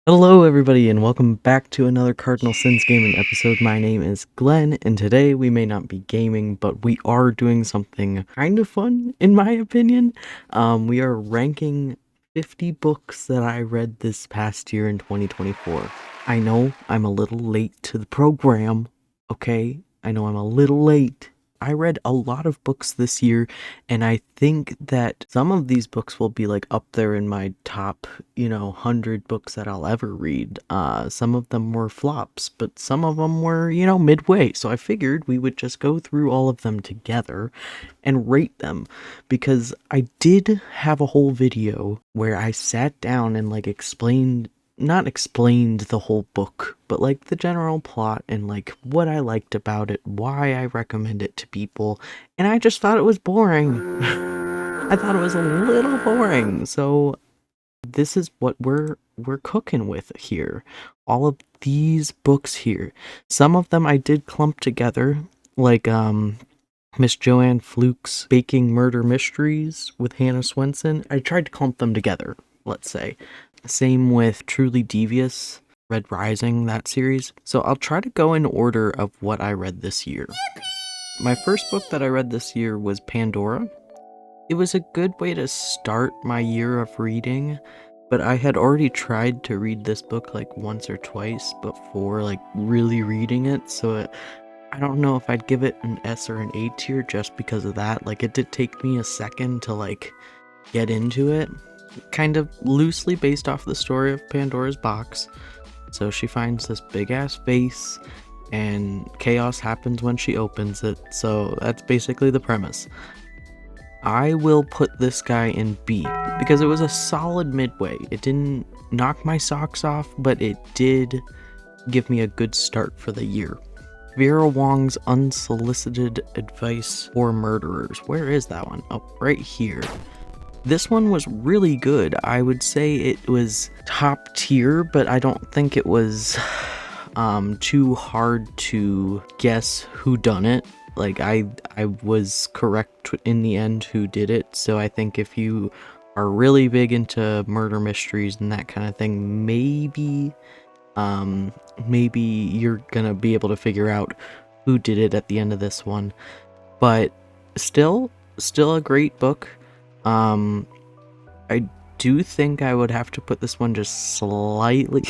Hello everybody and welcome back to another Cardinal Sins Gaming episode. My name is Glenn and today we may not be gaming, but we are doing something kind of fun in my opinion. We are ranking 50 books that I read this past year in 2024. I know I'm a little late to the program, okay? I know I'm a little late. I read a lot of books this year, and I think that some of these books will be like up there in my top, 100 books that I'll ever read. Some of them were flops, but some of them were, midway. So I figured we would just go through all of them together and rate them, because I did have a whole video where I sat down and like not explained the whole book, but like the general plot and like what I liked about it, why I recommend it to people, and I just thought it was boring. I thought it was a little boring. So this is what we're cooking with here. All of these books here. Some of them I did clump together, like Miss Joanne Fluke's Baking Murder Mysteries with Hannah Swenson. I tried to clump them together, let's say. Same with Truly Devious, Red Rising, that series. So I'll try to go in order of what I read this year. My first book that I read this year was Pandora. It was a good way to start my year of reading, but I had already tried to read this book like once or twice before like really reading it, so I don't know if I'd give it an S or an A tier just because of that. Like, it did take me a second to like get into it. Kind of loosely based off the story of Pandora's box. So she finds this big ass vase and chaos happens when she opens it. So that's basically the premise. I will put this guy in B because it was a solid midway. It didn't knock my socks off, but it did give me a good start for the year. Vera Wong's Unsolicited Advice for Murderers. Where is that one? Oh, right here. This one was really good. I would say it was top tier, but I don't think it was too hard to guess who done it. Like, I was correct in the end who did it, so I think if you are really big into murder mysteries and that kind of thing, maybe you're gonna be able to figure out who did it at the end of this one. But still a great book. I do think I would have to put this one just slightly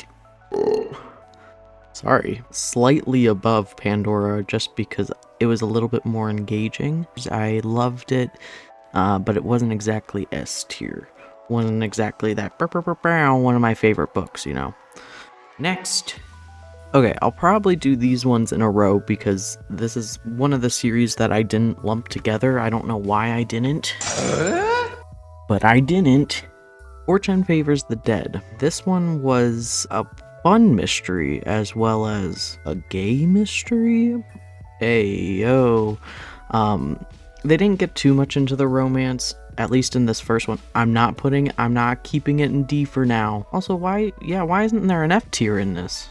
above Pandora, just because it was a little bit more engaging. I loved it, but it wasn't exactly S tier. Wasn't exactly that one of my favorite books, Next. Okay, I'll probably do these ones in a row because this is one of the series that I didn't lump together. I don't know why I didn't. But I didn't. Fortune Favors the Dead. This one was a fun mystery as well as a gay mystery. Ayo. They didn't get too much into the romance, at least in this first one. I'm not keeping it in D for now. Also, why isn't there an F tier in this?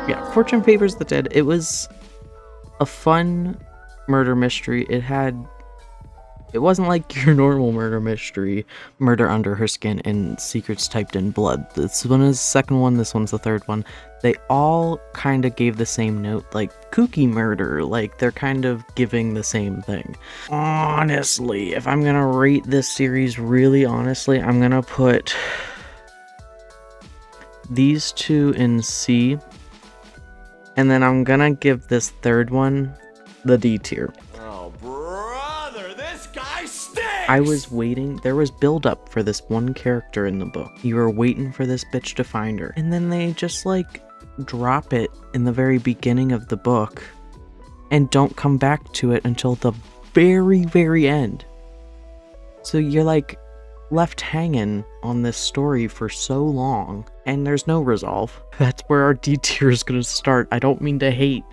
Yeah, Fortune Favors the Dead. It was a fun murder mystery. It wasn't like your normal murder mystery, Murder Under Her Skin and Secrets Typed in Blood. This one is the second one, this one's the third one. They all kind of gave the same note, like kooky murder, like they're kind of giving the same thing. Honestly, if I'm gonna rate this series really honestly, I'm gonna put these two in C, and then I'm gonna give this third one the D tier. I was waiting, there was build up for this one character in the book. You were waiting for this bitch to find her. And then they just like drop it in the very beginning of the book and don't come back to it until the very, very end. So you're like left hanging on this story for so long and there's no resolve. That's where our D tier is gonna start. I don't mean to hate.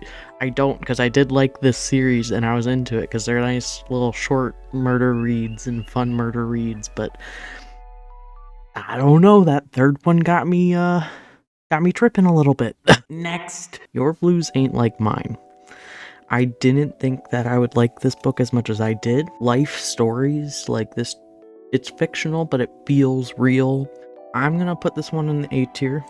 I don't, because I did like this series and I was into it because they're nice little short murder reads and fun murder reads, but I don't know, that third one got me tripping a little bit. Next. Your Blues Ain't Like Mine. I didn't think that I would like this book as much as I did. Life stories like this, it's fictional, but it feels real. I'm gonna put this one in the A tier.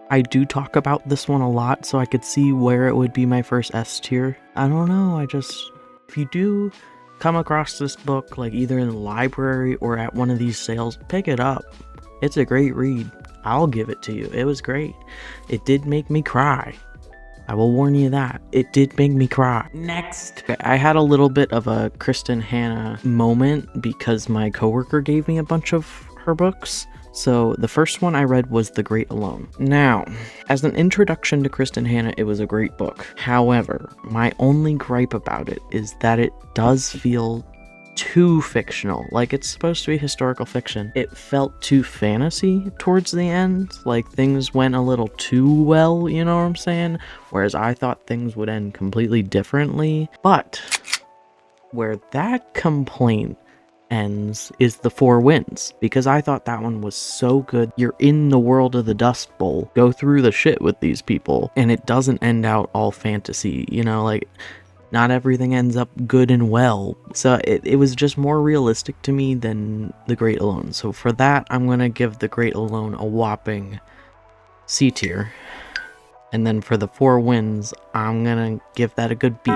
I do talk about this one a lot, so I could see where it would be my first S tier. I don't know, if you do come across this book, like either in the library or at one of these sales, pick it up. It's a great read. I'll give it to you. It was great. It did make me cry. I will warn you that. It did make me cry. Next. I had a little bit of a Kristen Hanna moment because my coworker gave me a bunch of her books. So the first one I read was The Great Alone. Now, as an introduction to Kristen Hanna, it was a great book. However, my only gripe about it is that it does feel too fictional. Like, it's supposed to be historical fiction. It felt too fantasy towards the end. Like, things went a little too well, you know what I'm saying? Whereas I thought things would end completely differently. But where that complaint ends is The Four Winds, because I thought that one was so good. You're in the world of the Dust Bowl, go through the shit with these people, and it doesn't end out all fantasy, you know, like, not everything ends up good and well. So it was just more realistic to me than The Great Alone. So for that, I'm gonna give The Great Alone a whopping C tier. And then for The Four Winds, I'm gonna give that a good B.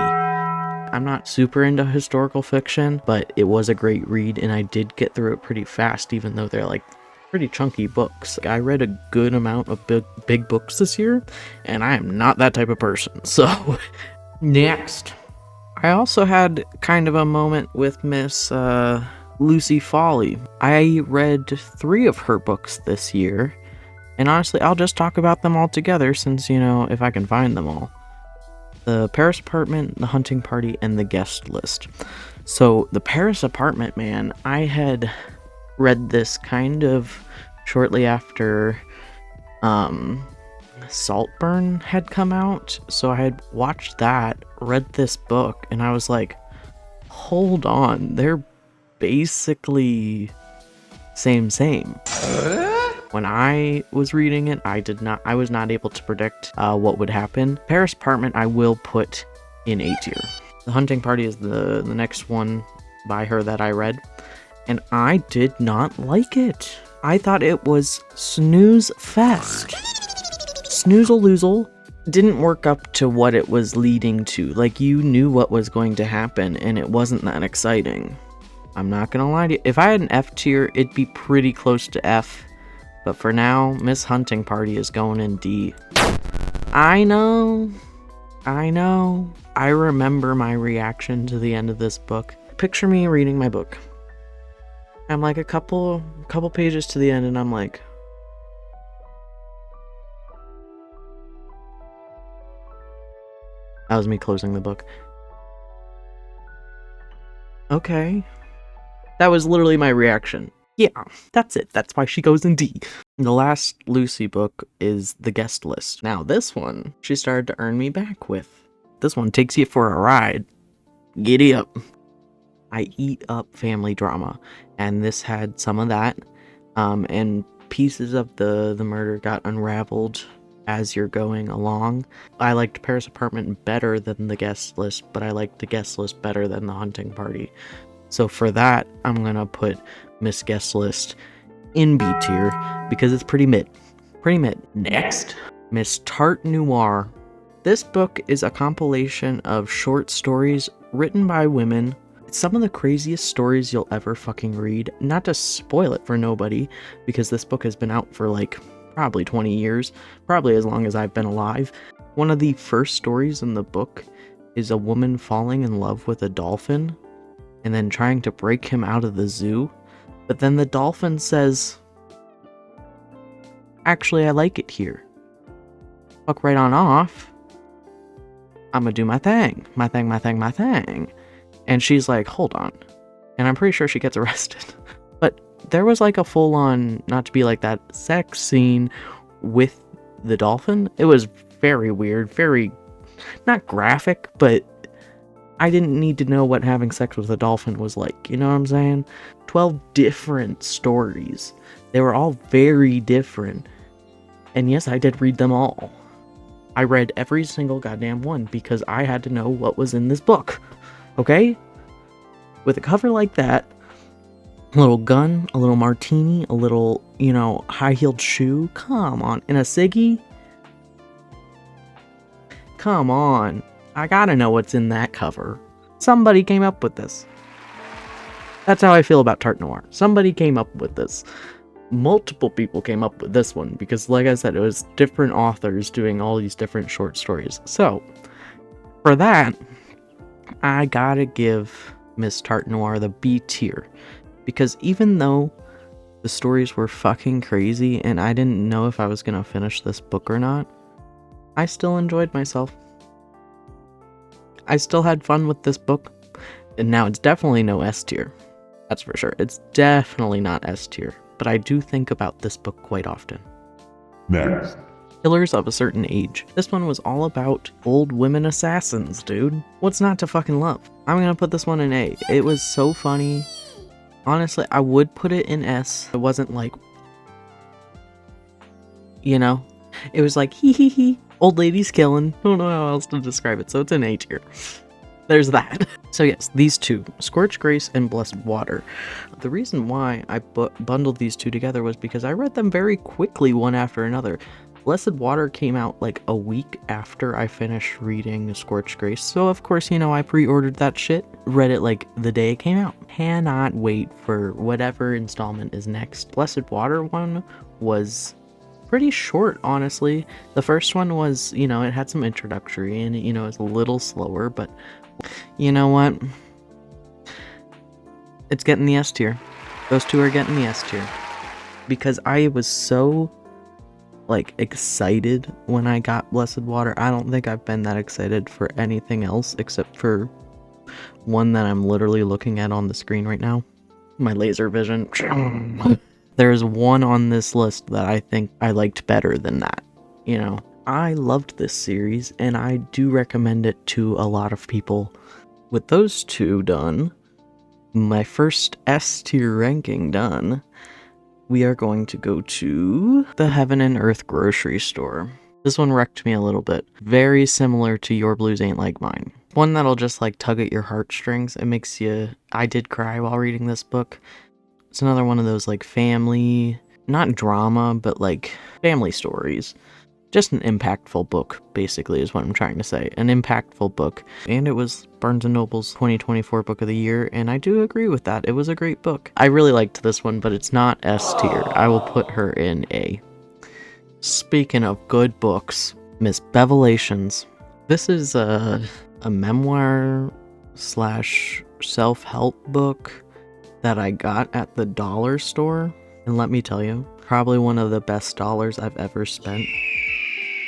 I'm not super into historical fiction, but it was a great read, and I did get through it pretty fast, even though they're like pretty chunky books. I read a good amount of big books this year, and I am not that type of person. So next, I also had kind of a moment with Miss Lucy Foley. I read 3 of her books this year, and honestly, I'll just talk about them all together since, you know, if I can find them all. The Paris Apartment, The Hunting Party, and The Guest List. So, The Paris Apartment, man, I had read this kind of shortly after Saltburn had come out, so I had watched that, read this book, and I was like, hold on, they're basically same. When I was reading it, I was not able to predict what would happen. Paris Apartment I will put in A tier. The Hunting Party is the next one by her that I read, and I did not like it. I thought it was snooze fest. Snoozle-loozle didn't work up to what it was leading to. Like, you knew what was going to happen, and it wasn't that exciting. I'm not gonna lie to you. If I had an F tier, it'd be pretty close to F. But for now, Miss Hunting Party is going in D. I know. I remember my reaction to the end of this book. Picture me reading my book. I'm like a couple pages to the end, and I'm like, that was me closing the book. Okay. That was literally my reaction. Yeah, that's it. That's why she goes in D. The last Lucy book is The Guest List. Now, this one, she started to earn me back with. This one takes you for a ride. Giddy up. I eat up family drama, and this had some of that, and pieces of the murder got unraveled as you're going along. I liked Paris Apartment better than The Guest List, but I liked The Guest List better than The Hunting Party. So for that, I'm gonna put Miss Guest List in B tier because it's pretty mid. Next, Miss Tarte Noir. This book is a compilation of short stories written by women. It's some of the craziest stories you'll ever fucking read. Not to spoil it for nobody, because this book has been out for like probably 20 years, probably as long as I've been alive. One of the first stories in the book is a woman falling in love with a dolphin and then trying to break him out of the zoo. But then the dolphin says, actually, I like it here. Fuck right on off. I'm gonna do my thing. And she's like, hold on. And I'm pretty sure she gets arrested. But there was like a full-on, not to be like that, sex scene with the dolphin. It was very weird, very, not graphic, but I didn't need to know what having sex with a dolphin was like, you know what I'm saying? 12 different stories. They were all very different. And yes, I did read them all. I read every single goddamn one because I had to know what was in this book. Okay? With a cover like that, A little gun, a little martini, a little, high-heeled shoe. Come on. And a ciggy? Come on. I gotta know what's in that cover. Somebody came up with this. That's how I feel about Tarte Noir. Somebody came up with this. Multiple people came up with this one because, like I said, it was different authors doing all these different short stories. So, for that, I gotta give Miss Tarte Noir the B tier. Because even though the stories were fucking crazy and I didn't know if I was gonna finish this book or not, I still enjoyed myself. I still had fun with this book. And now it's definitely no S tier. That's for sure. It's definitely not S tier. But I do think about this book quite often. Next. Killers of a Certain Age. This one was all about old women assassins, dude. What's not to fucking love? I'm gonna put this one in A. It was so funny. Honestly, I would put it in S. It wasn't like, it was like, hee hee hee, old lady's killing. I don't know how else to describe it, so it's an A tier. There's that. So yes, these two, Scorched Grace and Blessed Water. The reason why I bundled these two together was because I read them very quickly one after another. Blessed Water came out like a week after I finished reading Scorched Grace, so of course, I pre-ordered that shit, read it like the day it came out. Cannot wait for whatever installment is next. Blessed Water one was pretty short, honestly. The first one was, it had some introductory and it was a little slower, but you know what? It's getting the S tier. Those two are getting the S tier. Because I was so, excited when I got Blessed Water. I don't think I've been that excited for anything else except for one that I'm literally looking at on the screen right now. My laser vision. There's one on this list that I think I liked better than that, I loved this series, and I do recommend it to a lot of people. With those two done, my first S tier ranking done, we are going to go to the Heaven and Earth grocery store. This one wrecked me a little bit. Very similar to Your Blues Ain't Like Mine. One that'll just tug at your heartstrings. It makes you... I did cry while reading this book. It's another one of those family... not drama, but family stories. Just an impactful book, basically, is what I'm trying to say. An impactful book. And it was Barnes & Noble's 2024 Book of the Year, and I do agree with that. It was a great book. I really liked this one, but it's not S tier. I will put her in A. Speaking of good books, Miss Bevelations. This is a memoir / self-help book that I got at the dollar store. And let me tell you, probably one of the best dollars I've ever spent.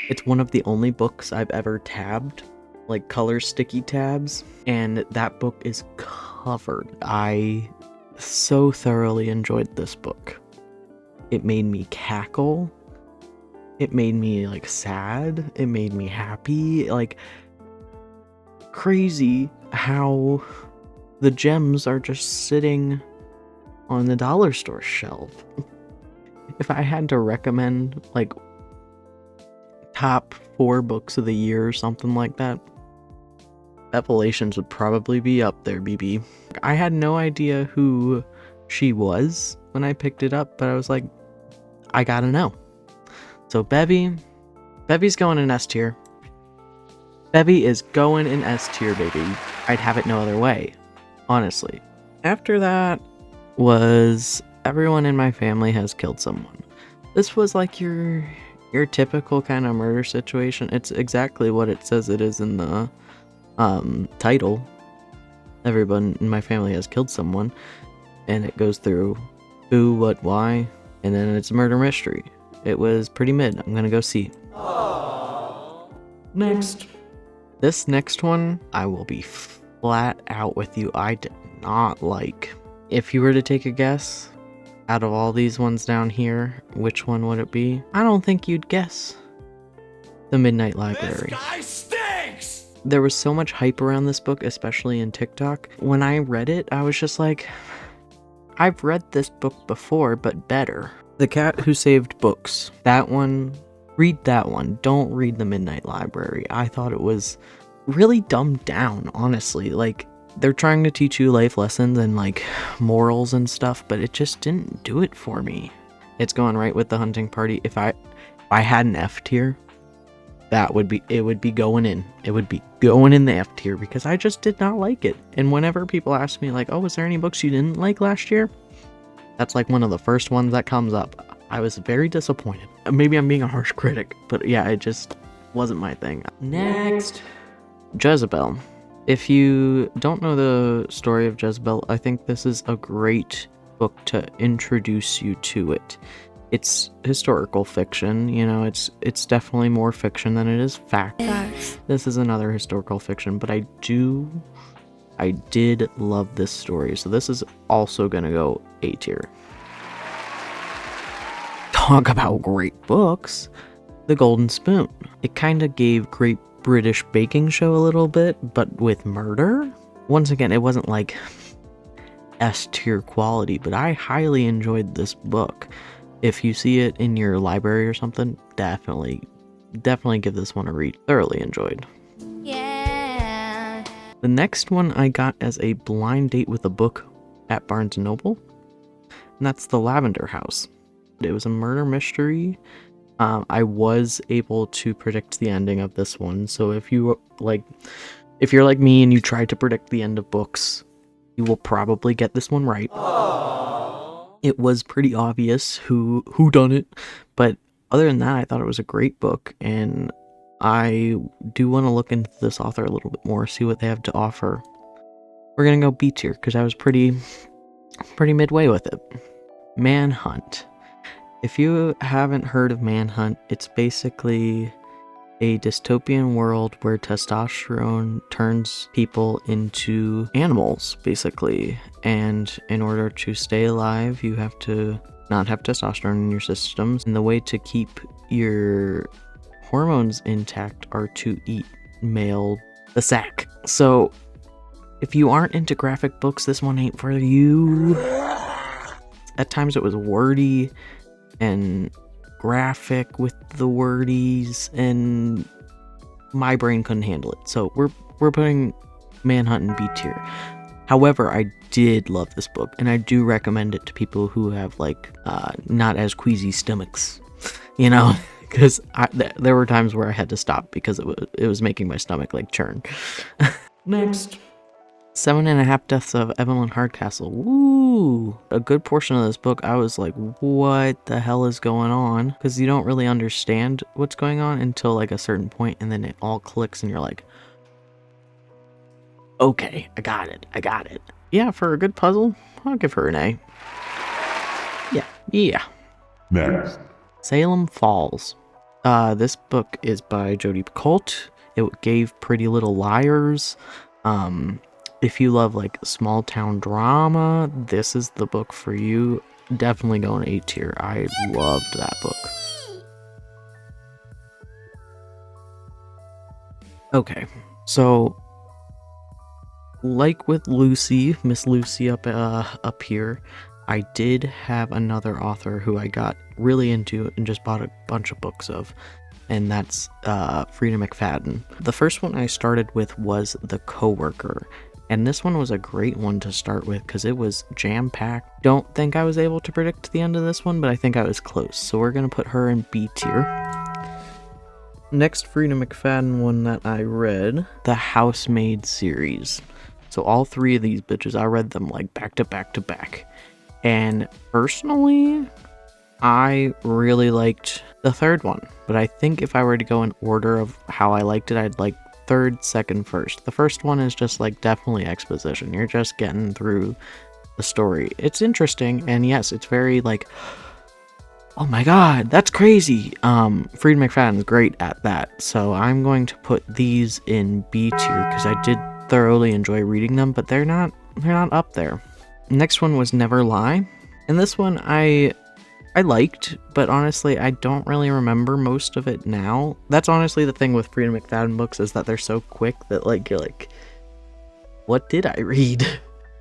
It's one of the only books I've ever tabbed, color sticky tabs, and that book is covered. I so thoroughly enjoyed this book. It made me cackle. It made me sad. It made me happy. Crazy how the gems are just sitting on the dollar store shelf. If I had to recommend top 4 books of the year or something like that, Bevelations would probably be up there, BB. I had no idea who she was when I picked it up, but I was like, I gotta know. So Bevy's going in S tier. Bevy is going in S tier, baby. I'd have it no other way, honestly. After that was Everyone in My Family Has Killed Someone. This was your typical kind of murder situation. It's exactly what it says it is in the title. Everyone in my family has killed someone, and it goes through who, what, why, and then it's a murder mystery. It was pretty mid. I'm gonna go C. Aww. Next. This next one, I will be flat out with you. I did not like. If you were to take a guess, out of all these ones down here, which one would it be? I don't think you'd guess. The Midnight Library. This guy stinks! There was so much hype around this book, especially in TikTok. When I read it, I was just like, I've read this book before, but better. The Cat Who Saved Books. That one, read that one. Don't read The Midnight Library. I thought it was really dumbed down, honestly. they're trying to teach you life lessons and like morals and stuff, but it just didn't do it for me. It's going right with the hunting party. If I had an F tier, it would be going in. It would be going in the F tier because I just did not like it. And whenever people ask me like, "Oh, was there any books you didn't like last year?" That's like one of the first ones that comes up. I was very disappointed. Maybe I'm being a harsh critic, but yeah, it just wasn't my thing. Next, Jezebel. If you don't know the story of Jezebel, I think this is a great book to introduce you to it. It's historical fiction, you know, it's definitely more fiction than it is fact. This is another historical fiction, but I did love this story, so this is also gonna go A tier. Talk about great books. The Golden Spoon. It kind of gave Great British Baking Show a little bit, but with murder. Once again, it wasn't like S tier quality, but I highly enjoyed this book. If you see it in your library or something, definitely give this one a read. Thoroughly enjoyed. Yeah. The next one I got as a blind date with a book at Barnes & Noble, and that's The Lavender House. It was a murder mystery. I was able to predict the ending of this one, so if you're like me and you try to predict the end of books, you will probably get this one right. It was pretty obvious who done it, but other than that, I thought it was a great book, and I do want to look into this author a little bit more, see what they have to offer. We're gonna go B tier because I was pretty midway with it. Manhunt. If you haven't heard of Manhunt, it's basically a dystopian world where testosterone turns people into animals, basically. And in order to stay alive, you have to not have testosterone in your systems. And the way to keep your hormones intact are to eat the sack. So if you aren't into graphic books, this one ain't for you. At times it was wordy and graphic with the wordies, and my brain couldn't handle it. So we're putting Manhunt in B tier. However, I did love this book, and I do recommend it to people who have like not as queasy stomachs, you know, because there were times where I had to stop because it was making my stomach like churn. Next. 7.5 Deaths of Evelyn Hardcastle. Woo! A good portion of this book, I was like, what the hell is going on? Because you don't really understand what's going on until like a certain point, and then it all clicks and you're like, okay, I got it. Yeah, for a good puzzle, I'll give her an A. Yeah. Next. Salem Falls. This book is by Jodi Picoult. It gave Pretty Little Liars. If you love like small town drama, this is the book for you. Definitely going A tier. I loved that book. Okay, so like with Miss Lucy up here, I did have another author who I got really into and just bought a bunch of books of, and that's Frida McFadden. The first one I started with was The Coworker. And this one was a great one to start with because it was jam-packed. Don't think I was able to predict the end of this one, but I think I was close. So we're going to put her in B tier. Next Frida McFadden one that I read, the Housemaid series. So all three of these bitches, I read them like back to back to back. And personally, I really liked the third one. But I think if I were to go in order of how I liked it, I'd like third, second, first. The first one is just like definitely exposition. You're just getting through the story. It's interesting, and yes, it's very like, oh my god, that's crazy. Frida McFadden's great at that. So I'm going to put these in B tier because I did thoroughly enjoy reading them, but they're not up there. Next one was Never Lie. And this one I liked, but honestly, I don't really remember most of it now. That's honestly the thing with Frida McFadden books, is that they're so quick that like you're like, what did I read?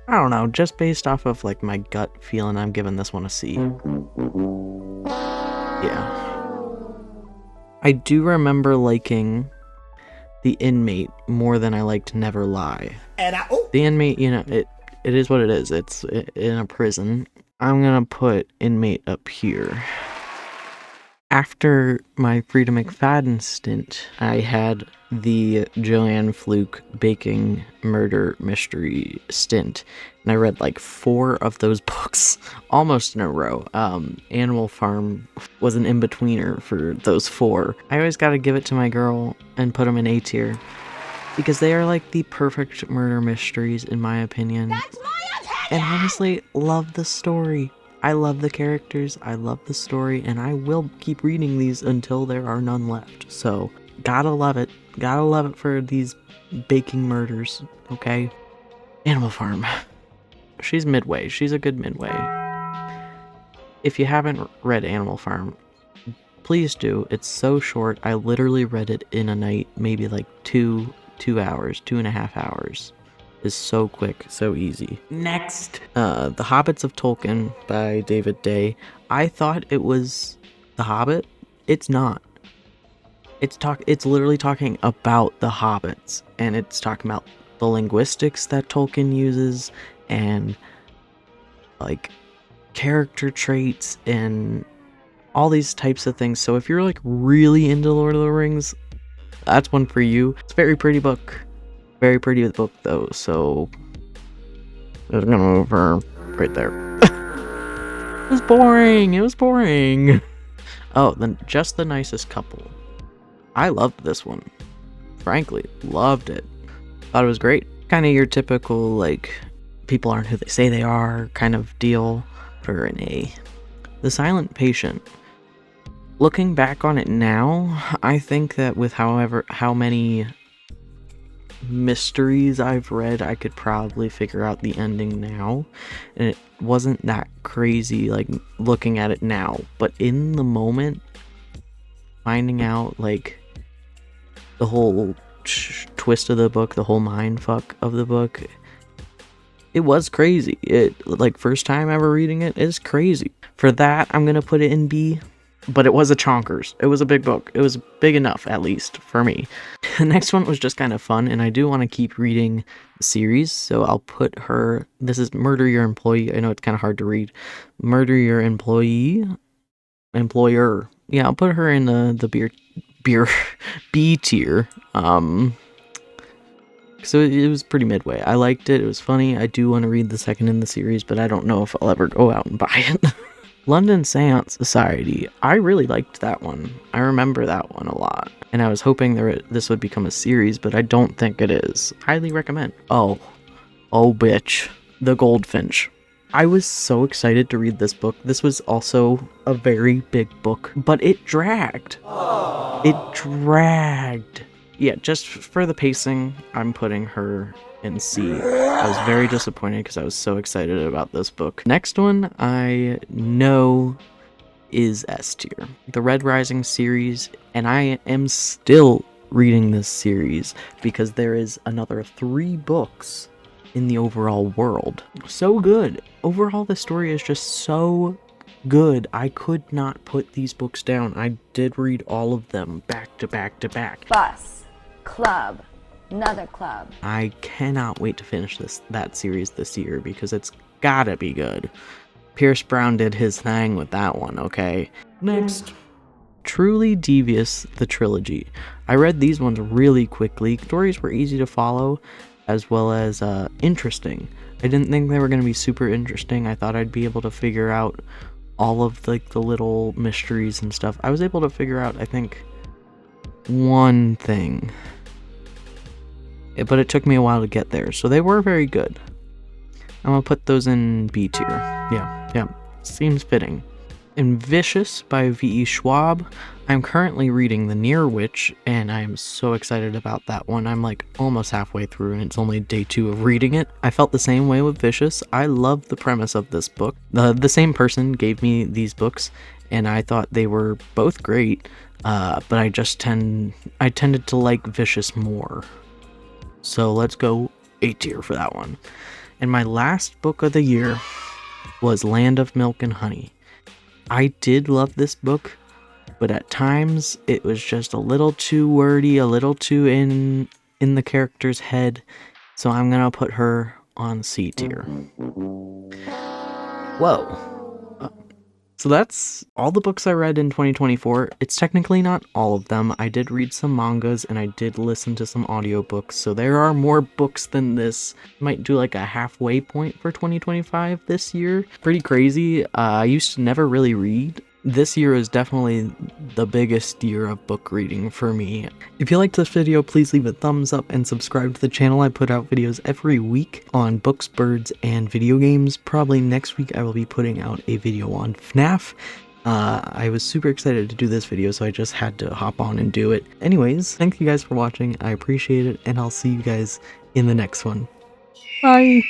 I don't know, just based off of like my gut feeling, I'm giving this one a C. Yeah. I do remember liking The Inmate more than I liked Never Lie. And The Inmate, it is what it is. It's in a prison. I'm gonna put Inmate up here. After my Frida McFadden stint, I had the Joanne Fluke baking murder mystery stint, and I read like 4 of those books almost in a row. Animal Farm was an in-betweener for those 4. I always gotta give it to my girl and put them in A tier, because they are like the perfect murder mysteries in my opinion. That's my opinion! And honestly, love the story. I love the characters, I love the story, and I will keep reading these until there are none left. So, gotta love it. Gotta love it for these baking murders, okay? Animal Farm. She's midway. She's a good midway. If you haven't read Animal Farm, please do. It's so short. I literally read it in a night, maybe like 2 hours, 2.5 hours. Is so quick, so easy. Next! The Hobbits of Tolkien by David Day. I thought it was The Hobbit. It's not. It's literally talking about the hobbits, and it's talking about the linguistics that Tolkien uses, and like character traits, and all these types of things. So if you're like really into Lord of the Rings, that's one for you. It's a very pretty book. Very pretty book though, so it's gonna move her right there. It was boring. It was boring. Oh, then Just the Nicest Couple. I loved this one. Frankly, loved it. Thought it was great. Kind of your typical like people aren't who they say they are kind of deal. Put her in A. The Silent Patient. Looking back on it now, I think that with how many mysteries I've read, I could probably figure out the ending now, and it wasn't that crazy like looking at it now, but in the moment finding out like the whole twist of the book, the whole mind fuck of the book, it was crazy. It like first time ever reading it is crazy. For that, I'm gonna put it in B. But it was a chonkers. It was a big book. It was big enough, at least, for me. The next one was just kind of fun, and I do want to keep reading the series, so I'll put her... This is Murder Your Employee. I know it's kind of hard to read. Murder Your Employee? Employer. Yeah, I'll put her in the B tier. So it was pretty midway. I liked it. It was funny. I do want to read the second in the series, but I don't know if I'll ever go out and buy it. London Seance Society. I really liked that one. I remember that one a lot. And I was hoping this would become a series, but I don't think it is. Highly recommend. Oh bitch. The Goldfinch. I was so excited to read this book. This was also a very big book, but it dragged. It dragged. Yeah, just for the pacing, I'm putting her in C. I was very disappointed because I was so excited about this book. Next one I know is S tier. The Red Rising series, and I am still reading this series because there is another 3 books in the overall world. So good. Overall, the story is just so good. I could not put these books down. I did read all of them back to back to back. Bus, club, another club. I cannot wait to finish that series this year because it's gotta be good. Pierce Brown did his thing with that one, okay? Next. Truly Devious, the trilogy. I read these ones really quickly. Stories were easy to follow as well as interesting. I didn't think they were going to be super interesting. I thought I'd be able to figure out all of the little mysteries and stuff. I was able to figure out, I think, one thing. But it took me a while to get there, so they were very good. I'm gonna put those in B tier. Yeah, seems fitting. In Vicious by V.E. Schwab, I'm currently reading The Near Witch, and I'm so excited about that one. I'm like almost halfway through, and it's only day 2 of reading it. I felt the same way with Vicious. I love the premise of this book. The same person gave me these books, and I thought they were both great, but I tended to like Vicious more. So let's go A tier for that one. And my last book of the year was Land of Milk and Honey. I did love this book, but at times it was just a little too wordy, a little too in the character's head, so I'm gonna put her on C tier. Whoa. So that's all the books I read in 2024. It's technically not all of them. I did read some mangas and I did listen to some audiobooks, so there are more books than this. Might do like a halfway point for 2025 this year. Pretty crazy. I used to never really read. This year is definitely the biggest year of book reading for me. If you liked this video, please leave a thumbs up and subscribe to the channel. I put out videos every week on books, birds, and video games. Probably next week I will be putting out a video on FNAF. I was super excited to do this video, so I just had to hop on and do it. Anyways, thank you guys for watching. I appreciate it, and I'll see you guys in the next one. Bye!